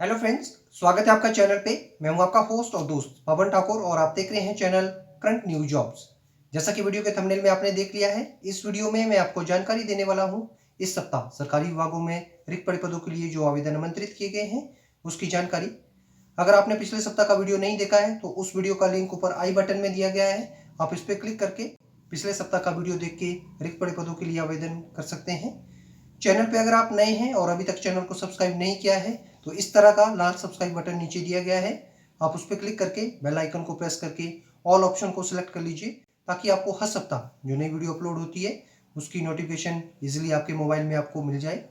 Hello friends, स्वागत है आपका चैनल पे। मैं हूं आपका होस्ट और दोस्त पवन ठाकुर और आप देख रहे हैं चैनल करंट न्यू जॉब्स। जैसा कि वीडियो के थंबनेल में आपने देख लिया है, इस वीडियो में मैं आपको जानकारी देने वाला हूं इस सप्ताह सरकारी विभागों में रिक्त पड़े पदों के लिए जो आवेदन आमंत्रित किए गए हैं उसकी जानकारी। अगर आपने पिछले सप्ताह का वीडियो नहीं देखा है तो उस वीडियो का लिंक ऊपर आई बटन में दिया गया है, आप इस पर क्लिक करके पिछले सप्ताह का वीडियो देख के रिक्त पड़े पदों के लिए आवेदन कर सकते हैं। चैनल पे अगर आप नए हैं और अभी तक चैनल को सब्सक्राइब नहीं किया है तो इस तरह का लाल सब्सक्राइब बटन नीचे दिया गया है, आप उस पर क्लिक करके बेल आइकन को प्रेस करके ऑल ऑप्शन को सिलेक्ट कर लीजिए ताकि आपको हर सप्ताह जो नई वीडियो अपलोड होती है उसकी नोटिफिकेशन इजीली आपके मोबाइल में आपको मिल जाए।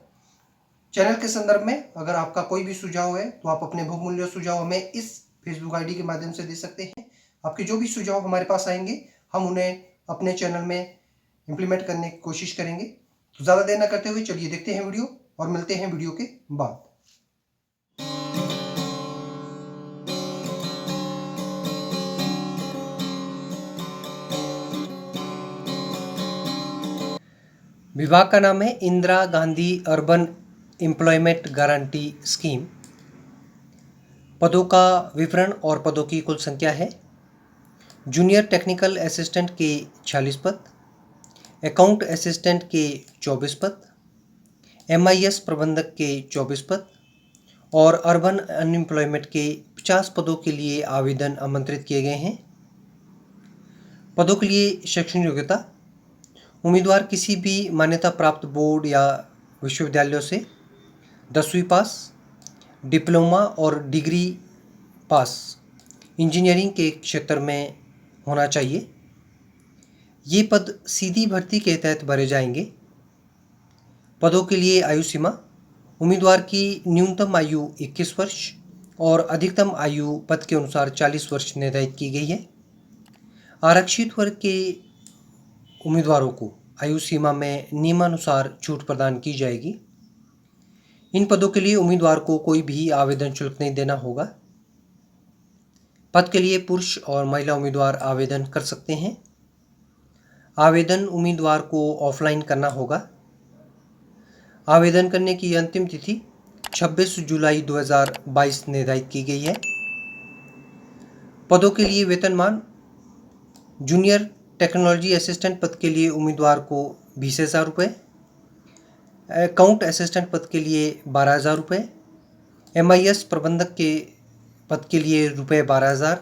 चैनल के संदर्भ में अगर आपका कोई भी सुझाव है तो आप अपने बहुमूल्य सुझाव हमें इस फेसबुक आईडी के माध्यम से दे सकते हैं। आपके जो भी सुझाव हमारे पास आएंगे हम उन्हें अपने चैनल में इम्प्लीमेंट करने की कोशिश करेंगे। तो ज़्यादा देर न करते हुए चलिए देखते हैं वीडियो और मिलते हैं वीडियो के बाद। विभाग का नाम है Indira Gandhi urban employment guarantee scheme. पदों का विवरण और पदों की कुल संख्या है। जूनियर टेक्निकल असिस्टेंट के 46 पद, अकाउंट असिस्टेंट के 24 पद, MIS प्रबंधक के 24 पद और अर्बन अनएम्प्लॉयमेंट के 50 पदों के लिए आवेदन आमंत्रित किए गए हैं। पदों के लिए शैक्षणिक योग्यता: उम्मीदवार किसी भी मान्यता प्राप्त बोर्ड या विश्वविद्यालयों से 10वीं पास, डिप्लोमा और डिग्री पास इंजीनियरिंग के क्षेत्र में होना चाहिए। ये पद सीधी भर्ती के तहत भरे जाएंगे। पदों के लिए आयु सीमा: उम्मीदवार की न्यूनतम आयु 21 वर्ष और अधिकतम आयु पद के अनुसार 40 वर्ष निर्धारित की गई है। आरक्षित वर्ग के उम्मीदवारों को आयु सीमा में नियमानुसार छूट प्रदान की जाएगी। इन पदों के लिए उम्मीदवार को कोई भी आवेदन शुल्क नहीं देना होगा। पद के लिए पुरुष और महिला उम्मीदवार आवेदन कर सकते हैं। आवेदन उम्मीदवार को ऑफलाइन करना होगा। आवेदन करने की अंतिम तिथि 26 जुलाई 2022 निर्धारित की गई है। पदों के लिए वेतनमान: जूनियर टेक्नोलॉजी असिस्टेंट पद के लिए उम्मीदवार को 20,000 रुपये, अकाउंट असिस्टेंट पद के लिए 12,000 रुपये, MIS प्रबंधक के पद के लिए रुपये 12,000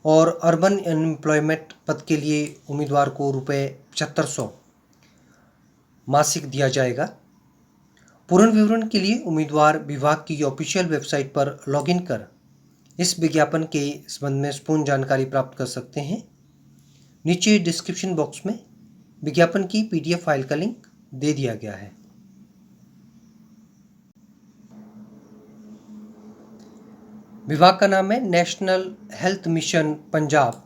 और अर्बन अनएम्प्लॉयमेंट पद के लिए उम्मीदवार को रुपये 7500 मासिक दिया जाएगा। पूर्ण विवरण के लिए उम्मीदवार विभाग की ऑफिशियल वेबसाइट पर लॉगिन कर इस विज्ञापन के संबंध में पूर्ण जानकारी प्राप्त कर सकते हैं। नीचे डिस्क्रिप्शन बॉक्स में विज्ञापन की PDF फाइल का लिंक दे दिया गया है। विभाग का नाम है नेशनल हेल्थ मिशन पंजाब।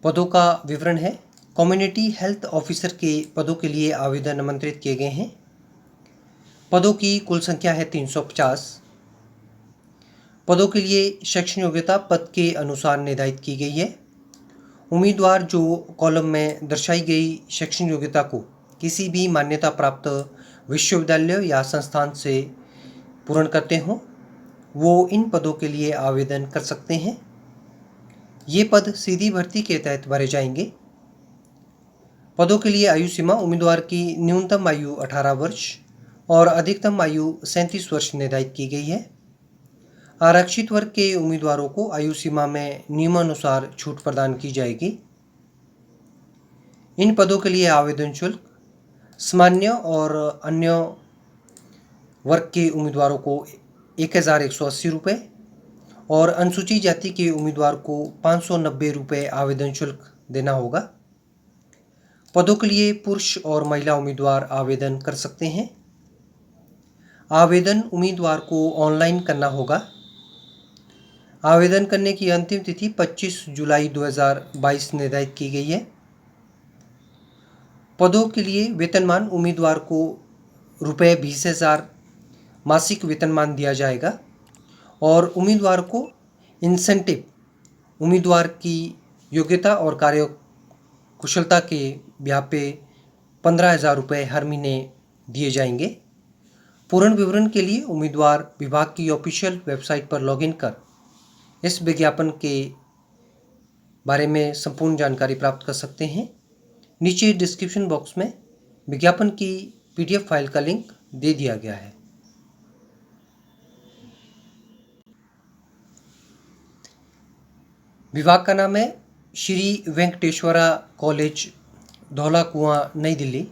पदों का विवरण है। कम्युनिटी हेल्थ ऑफिसर के पदों के लिए आवेदन आमंत्रित किए गए हैं। पदों की कुल संख्या है 350। पदों के लिए शैक्षणिक योग्यता पद के अनुसार निर्धारित की गई है। उम्मीदवार जो कॉलम में दर्शाई गई शैक्षणिक योग्यता को किसी भी मान्यता प्राप्त विश्वविद्यालय या संस्थान से पूर्ण करते हों वो इन पदों के लिए आवेदन कर सकते हैं। ये पद सीधी भर्ती के तहत भरे जाएंगे। पदों के लिए आयु सीमा: उम्मीदवार की न्यूनतम आयु 18 वर्ष और अधिकतम आयु 37 वर्ष निर्धारित की गई है। आरक्षित वर्ग के उम्मीदवारों को आयु सीमा में नियमानुसार छूट प्रदान की जाएगी। इन पदों के लिए आवेदन शुल्क: सामान्य और अन्य वर्ग के उम्मीदवारों को 1,180 रुपये और अनुसूचित जाति के उम्मीदवार को 590 रुपये आवेदन शुल्क देना होगा। पदों के लिए पुरुष और महिला उम्मीदवार आवेदन कर सकते हैं। आवेदन उम्मीदवार को ऑनलाइन करना होगा। आवेदन करने की अंतिम तिथि 25 जुलाई 2022 निर्धारित की गई है। पदों के लिए वेतनमान: उम्मीदवार को रुपये 20,000 मासिक वेतनमान दिया जाएगा और उम्मीदवार को इंसेंटिव उम्मीदवार की योग्यता और कार्य कुशलता के ब्याह पे 15,000 रुपये हर महीने दिए जाएंगे। पूर्ण विवरण के लिए उम्मीदवार विभाग की ऑफिशियल वेबसाइट पर लॉगिन कर इस विज्ञापन के बारे में संपूर्ण जानकारी प्राप्त कर सकते हैं। नीचे डिस्क्रिप्शन बॉक्स में विज्ञापन की PDF फाइल का लिंक दे दिया गया है। विभाग का नाम है श्री वेंकटेश्वरा कॉलेज, धौला कुआं, नई दिल्ली।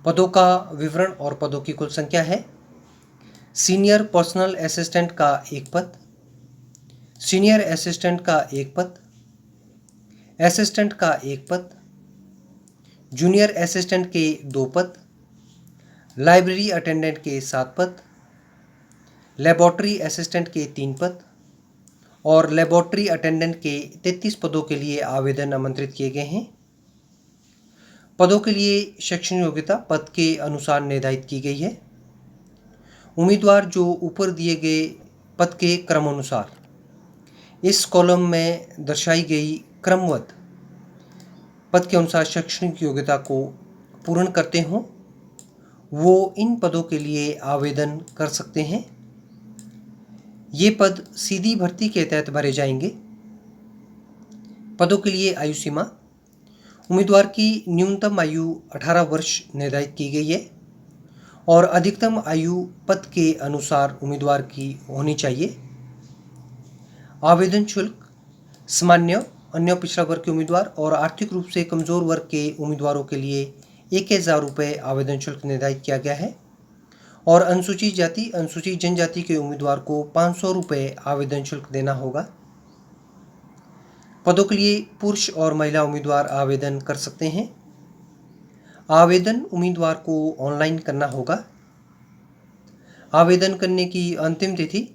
पदों का विवरण और पदों की कुल संख्या है। सीनियर पर्सनल असिस्टेंट का 1 पद, सीनियर असिस्टेंट का 1 पद, असिस्टेंट का 1 पद, जूनियर असिस्टेंट के 2 पद, लाइब्रेरी अटेंडेंट के 7 पद, लेबोरेटरी असिस्टेंट के 3 पद और लेबोरेटरी अटेंडेंट के 33 पदों के लिए आवेदन आमंत्रित किए गए हैं। पदों के लिए शैक्षणिक योग्यता पद के अनुसार निर्धारित की गई है। उम्मीदवार जो ऊपर दिए गए पद के क्रमानुसार इस कॉलम में दर्शाई गई क्रमबद्ध पद के अनुसार शैक्षणिक योग्यता को पूर्ण करते हों, वो इन पदों के लिए आवेदन कर सकते हैं। ये पद सीधी भर्ती के तहत भरे जाएंगे। पदों के लिए आयु सीमा, उम्मीदवार की न्यूनतम आयु 18 वर्ष निर्धारित की गई है और अधिकतम आयु पद के अनुसार उम्मीदवार की होनी चाहिए। आवेदन शुल्क सामान्य, अन्य पिछड़ा वर्ग के उम्मीदवार और आर्थिक रूप से कमजोर वर्ग के उम्मीदवारों के लिए 1000 रुपये आवेदन शुल्क निर्धारित किया गया है और अनुसूचित जाति, अनुसूचित जनजाति के उम्मीदवार को 500 रुपये आवेदन शुल्क देना होगा। पदों के लिए पुरुष और महिला उम्मीदवार आवेदन कर सकते हैं। आवेदन उम्मीदवार को ऑनलाइन करना होगा। आवेदन करने की अंतिम तिथि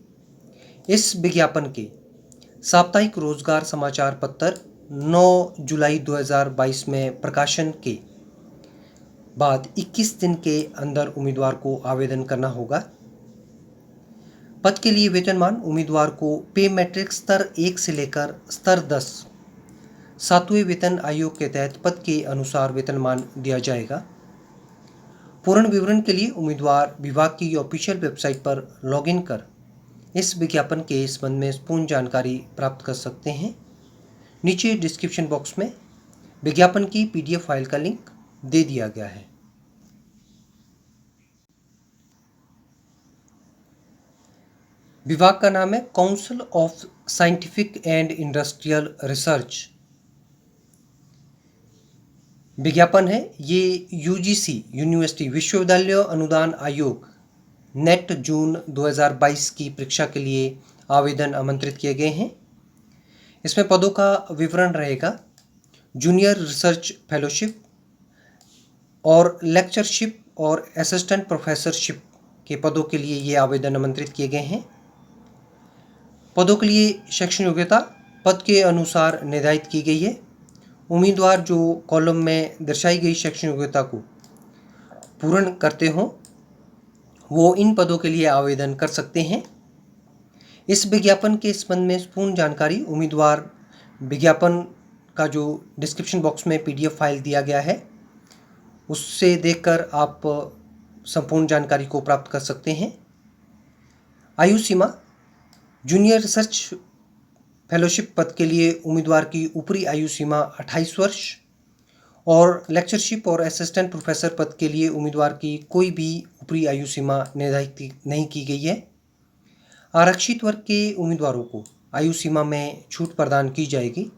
इस विज्ञापन के साप्ताहिक रोजगार समाचार पत्र 9 जुलाई 2022 में प्रकाशन के बाद 21 दिन के अंदर उम्मीदवार को आवेदन करना होगा। पद के लिए वेतनमान उम्मीदवार को पे मैट्रिक स्तर 1 से लेकर स्तर 10 7वें वेतन आयोग के तहत पद के अनुसार वेतनमान दिया जाएगा। पूर्ण विवरण के लिए उम्मीदवार विभाग की ऑफिशियल वेबसाइट पर लॉगिन कर इस विज्ञापन के संबंध में पूर्ण जानकारी प्राप्त कर सकते हैं। नीचे डिस्क्रिप्शन बॉक्स में विज्ञापन की PDF फाइल का लिंक दे दिया गया है। विभाग का नाम है council of scientific and industrial research. विज्ञापन है ये UGC यूनिवर्सिटी विश्वविद्यालय अनुदान आयोग नेट जून 2022 की परीक्षा के लिए आवेदन आमंत्रित किए गए हैं। इसमें पदों का विवरण रहेगा। जूनियर रिसर्च फेलोशिप और लेक्चरशिप और असिस्टेंट प्रोफेसरशिप के पदों के लिए ये आवेदन आमंत्रित किए गए हैं। पदों के लिए शैक्षणिक योग्यता पद के अनुसार निर्धारित की गई है। उम्मीदवार जो कॉलम में दर्शाई गई शैक्षणिक योग्यता को पूर्ण करते हों, वो इन पदों के लिए आवेदन कर सकते हैं। इस विज्ञापन के संबंध में पूर्ण जानकारी उम्मीदवार विज्ञापन का जो डिस्क्रिप्शन बॉक्स में PDF फाइल दिया गया है उससे देखकर आप संपूर्ण जानकारी को प्राप्त कर सकते हैं। आयु सीमा, जूनियर रिसर्च फेलोशिप पद के लिए उम्मीदवार की ऊपरी आयु सीमा 28 वर्ष और लेक्चरशिप और असिस्टेंट प्रोफेसर पद के लिए उम्मीदवार की कोई भी ऊपरी आयु सीमा निर्धारित नहीं की गई है। आरक्षित वर्ग के उम्मीदवारों को आयु सीमा में छूट प्रदान की जाएगी।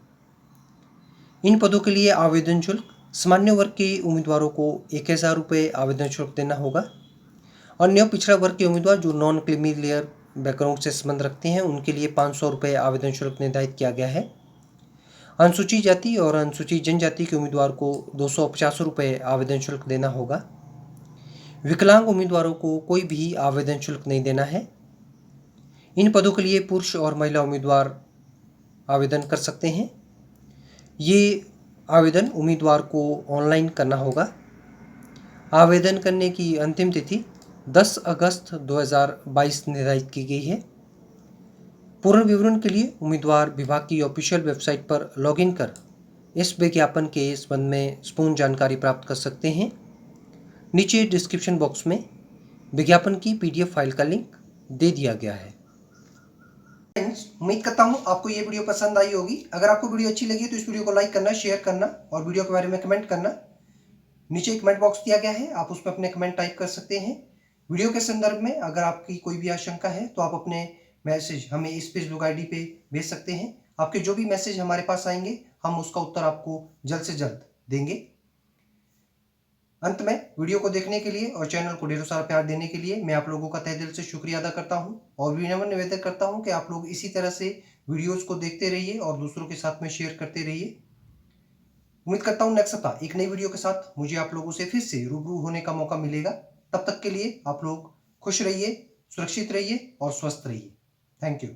इन पदों के लिए आवेदन शुल्क सामान्य वर्ग के उम्मीदवारों को 1000 रुपये आवेदन शुल्क देना होगा। अन्य पिछड़ा वर्ग के उम्मीदवार जो नॉन क्रीमी लेयर बैकग्राउंड से संबंध रखते हैं उनके लिए 500 रुपये आवेदन शुल्क निर्धारित किया गया है। अनुसूचित जाति और अनुसूचित जनजाति के उम्मीदवार को 250 रुपये आवेदन शुल्क देना होगा। विकलांग उम्मीदवारों को कोई भी आवेदन शुल्क नहीं देना है। इन पदों के लिए पुरुष और महिला उम्मीदवार आवेदन कर सकते हैं। ये आवेदन उम्मीदवार को ऑनलाइन करना होगा। आवेदन करने की अंतिम तिथि 10 अगस्त 2022 निर्धारित की गई है। पूर्ण विवरण के लिए उम्मीदवार विभाग की ऑफिशियल वेबसाइट पर लॉगिन कर इस विज्ञापन के संबंध में पूर्ण जानकारी प्राप्त कर सकते हैं। नीचे डिस्क्रिप्शन बॉक्स में विज्ञापन की पीडीएफ फाइल का लिंक दे दिया गया है। फ्रेंड्स, उम्मीद करता हूँ आपको ये वीडियो पसंद आई होगी। अगर आपको वीडियो अच्छी लगी तो इस वीडियो को लाइक करना, शेयर करना और वीडियो के बारे में कमेंट करना। नीचे कमेंट बॉक्स दिया गया है, आप उसमें अपने कमेंट टाइप कर सकते हैं। वीडियो के संदर्भ में अगर आपकी कोई भी आशंका है तो आप अपने मैसेज हमें इस फेसबुक आईडी पे भेज सकते हैं। आपके जो भी मैसेज हमारे पास आएंगे हम उसका उत्तर आपको जल्द से जल्द देंगे। अंत में वीडियो को देखने के लिए और चैनल को ढेरों सारा प्यार देने के लिए मैं आप लोगों का तहे दिल से शुक्रिया अदा करता हूं और विनम्र निवेदन करता हूं कि आप लोग इसी तरह से वीडियोस को देखते रहिए और दूसरों के साथ में शेयर करते रहिए। उम्मीद करता हूँ नेक्स्ट सप्ताह एक नई वीडियो के साथ मुझे आप लोगों से फिर से रूबरू होने का मौका मिलेगा। तब तक के लिए आप लोग खुश रहिए, सुरक्षित रहिए और स्वस्थ रहिए। Thank you.